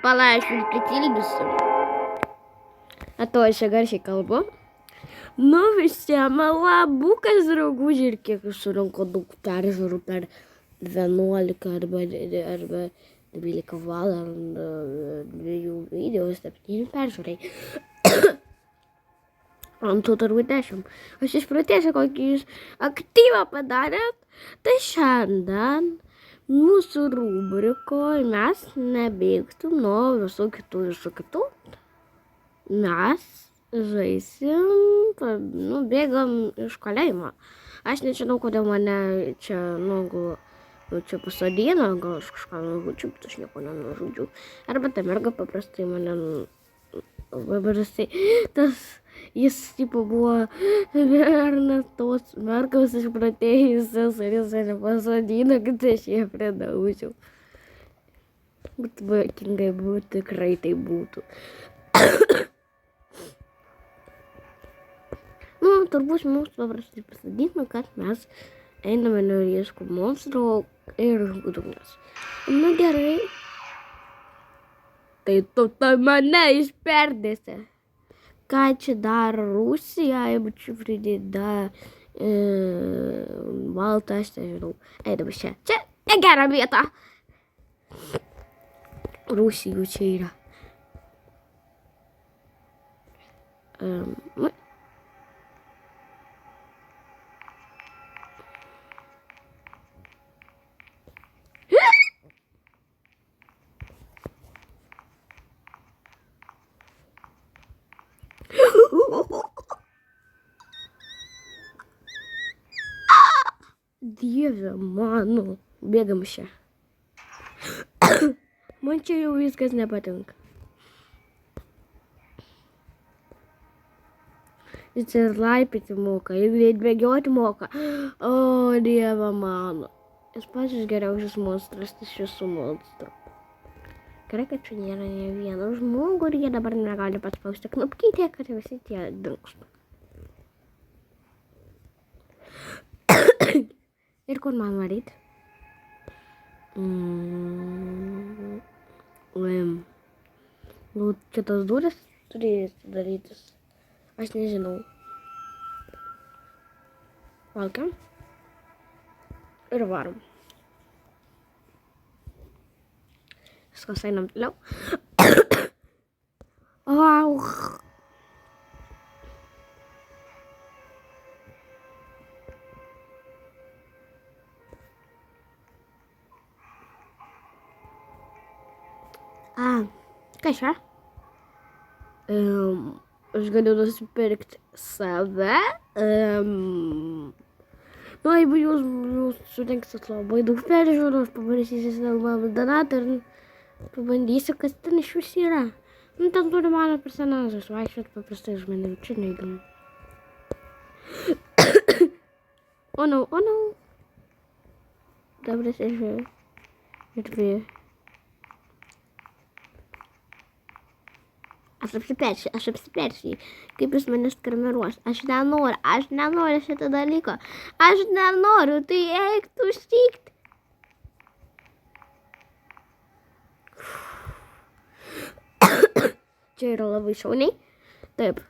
palaisčiau pritildysiu. To aš čia garsiai kalbu. Nu visiems labukas, draugužiai, ir kiek surinko daug peržiūrų per 11 arba 12 valandų 2 video, 7 peržiūrai. Ant tų turbūt 10. Aš išpratėsiu, kokį jūs aktyvą padarėt. Tai šiandien mūsų rubrikoje mes nebėgtum nuo visų kitų. Mes žaisim, bėgam iš kalėjimo. Aš nežinau, kodėl mane čia, čia pasodino, gal aš kažką nužudžiau, bet aš nieko nenužudžiau. Arba ta merga paprastai mane, jis tipo buvo vernas tos mergos išpratėjusios ir jis mane pasodino, kad aš ją pridaužiau. Bet juokingai būtų, tikrai tai būtų. Turbūt mums paprastai pasadino, kad mes einame norieškų monstrų ir žudumės. Gerai. Tai tu mane išperdėsi. Ką čia daro Rusija, jeigu čia prideda baltą, aš nežinau. Eidama čia. Čia negera vieta. Rusijų čia yra. Dieve mano, bėgam čia. Man čia jau viskas nepatinka. Jis ir laipyti moka, ir bėgioti moka. O, Dieve mano. Jis pačias geriausias monstras iš visų monstrų. Gerai, kad čia nėra ne vieno žmogų ir jie dabar negali paspausti knopkytę, kad visi tie dingsta. Ir kur man varyti? Čia tos durys turės darytis. Aš nežinau. Laukiam. Ir varom. Viskas einam toliau. Wow. Ką čia? Aš galiu nusipirkti save. Jeigu jūs surinksit labai daug peržiūrų, aš paprašysiu savo mamą donatą ir pabandysiu, kas ten iš vis yra. Ten turi mano personažas, vaikščiot paprastai už mane, čia neįdomu. O no. Dabar žiūrėjau. Ir dvi. Aš apsipersiu. Kaip jūs manęs karmeruos. Aš nenoriu šitą dalyką. Aš nenoriu, tai eik tu štikti. Čia yra labai šauniai. Taip.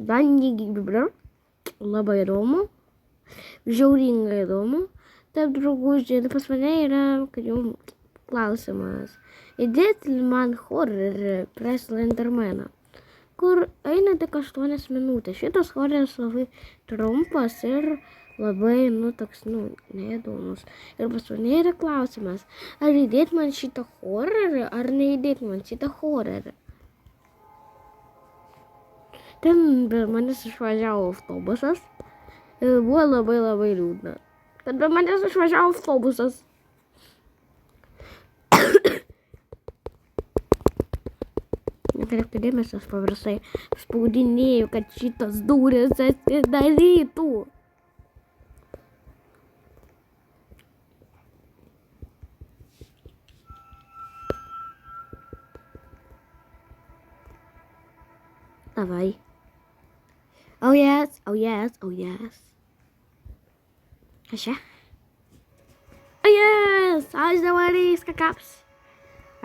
Labai įdomu. Žiauringai įdomu. Taip, draugužiai, pas mane yra, kad jau klausimas. Įdėti man horror prie Slendermaną, kur eina tik 8 minutės. Šitas horroras labai trumpas ir labai, toks, neįdomus. Ir pas mane yra klausimas, ar įdėti man šitą horrorą, ar neįdėti man šitą horrorą. Ten be manęs išvažiavo autobusas ir buvo labai liūdna. Kad be manęs išvažiavo autobusas. Nekreipti dėmesio, aš paprastai spaudinėjau, kad šitos durys atsidarytų. Davai. Oh yes. Kas čia? Oh yes, aš dabar į skakaps.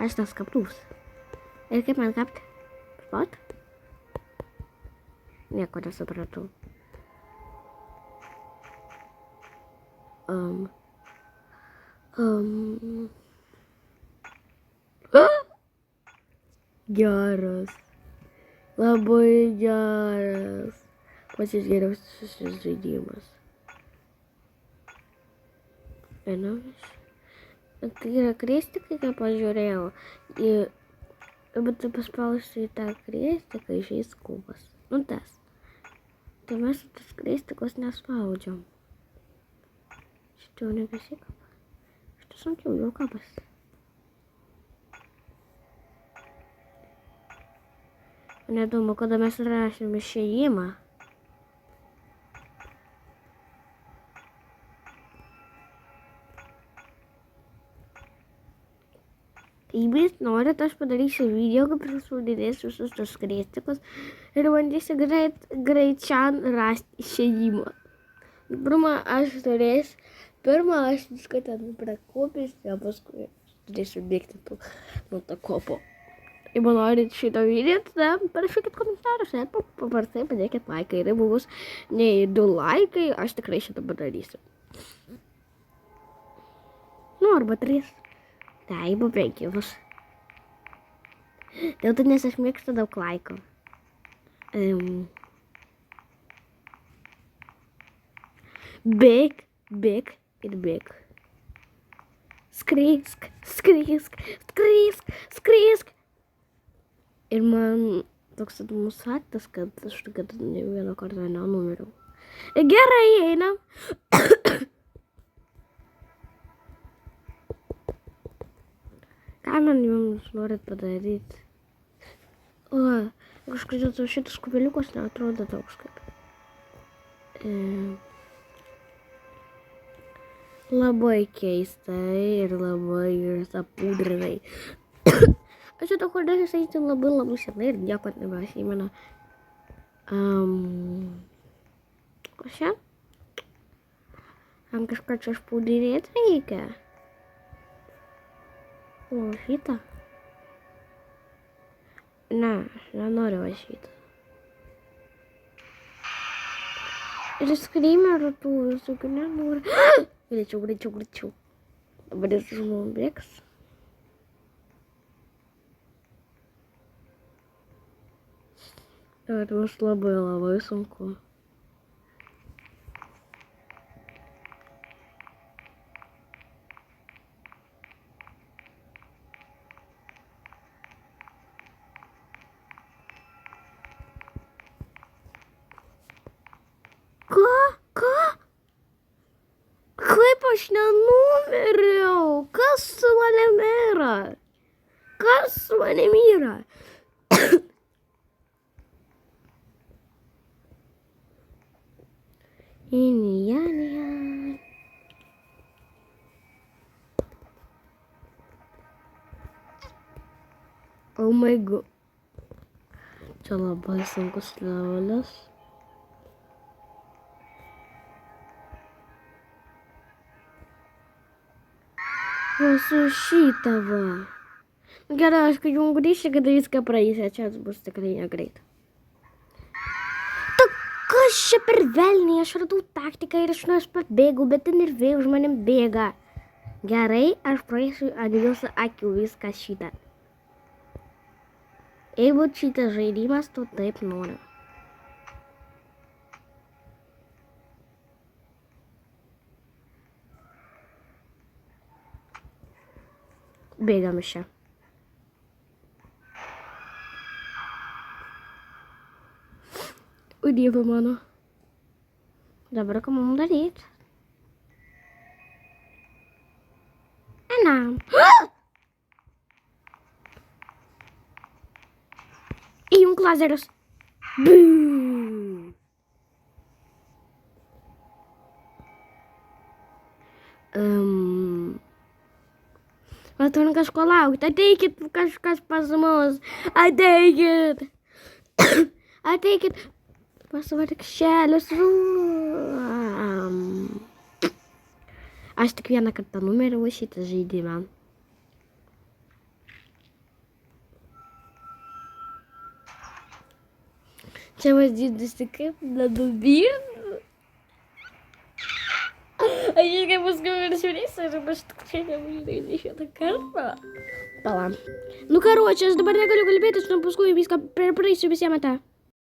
Aš tas kaptus. Ir kaip man kapti? Spot? Nieko nesupratau. Geras. Labai geras. Pačias geriausias šis žaidimas. Tai yra krėstikai, kaip pažiūrėjau. Bet tu paspausi į tą krėstiką, išeis kubas. Nu tas. Tai mes tas krėstikos nespaudžiam. Šitą jau nebesikapa. Šitą sunkiau jau kapas. Neįdomu, kada mes rašėm išėjimą. Jeigu jūs norit, aš padarysiu video, kaip prispaudinėsiu visus tos krėstikus ir bandysiu greičian rasti išėjimą. Pirmą aš viską ten prakopęs, o paskui turėsiu bėgti nuo tą kopo. Jeigu norit šito video, tada parašykit komentaruose, paprastai padėkit laiką. Ir jeigu bus nei 2 laikai, aš tikrai šitą padarysiu. Nu, arba 3. Tai, jeigu 5 bus. Dėl to, nes aš mėgstu daug laiko. Bėk ir bėk. Skrisk. Ir man toks įdomus faktas, kad aš kad ne vieną kartą nenumiriau. Gerai, einam. Ką man jums norit padaryti? Kažkodėl šitas kubeliukas neatrodo toks kaip. Labai keistai ir labai apūdrinai. Aš šitą kordelį žaidžiu labai senai ir nieko nebeatsimenu. Kas čia? Man kažką čia išpūdinėti reikia. O, šitą? Ne, aš nenoriu šitą. Ir skrimerų tų visokių nenoriu. Greičiau. Dabar jis žmonių bėgs. Ir bus labai sunku. Kaip aš nenumiriau? Kas su manim yra? Oh my god. Čia labai sunkus levelis. Su šitą va. Gerai, aš kai jums grįšiu, kada viską praeisiu, čia bus tikrai negreit. Kas čia per velniai, aš radau taktiką ir aš nuo jos pabėgau, bet ten ir vėl už manim bėga. Gerai, aš praeisiu ant jūsų akių viską šitą. Jeigu šitas žaidimas, tu taip noriu. Bėgam iš čia. O Dieve mano. Dabar ką mums daryti? Einam. Įjunk lazerius. Buu. Mes turim kažko laukti. Ateikit kažkas pas mus. Ateikit. Ateikit. Pas vargšelius. Aš tik vieną kartą numeriau šitą žaidimą. Čia vadinasi kaip nenubirdu. Aš irgi paskui viršiurys ir aš tikrai nebūdai šitą kartą. Pala. Nu, karočią, aš dabar negaliu kalbėti, aš paskui viską praeisiu visiems tą.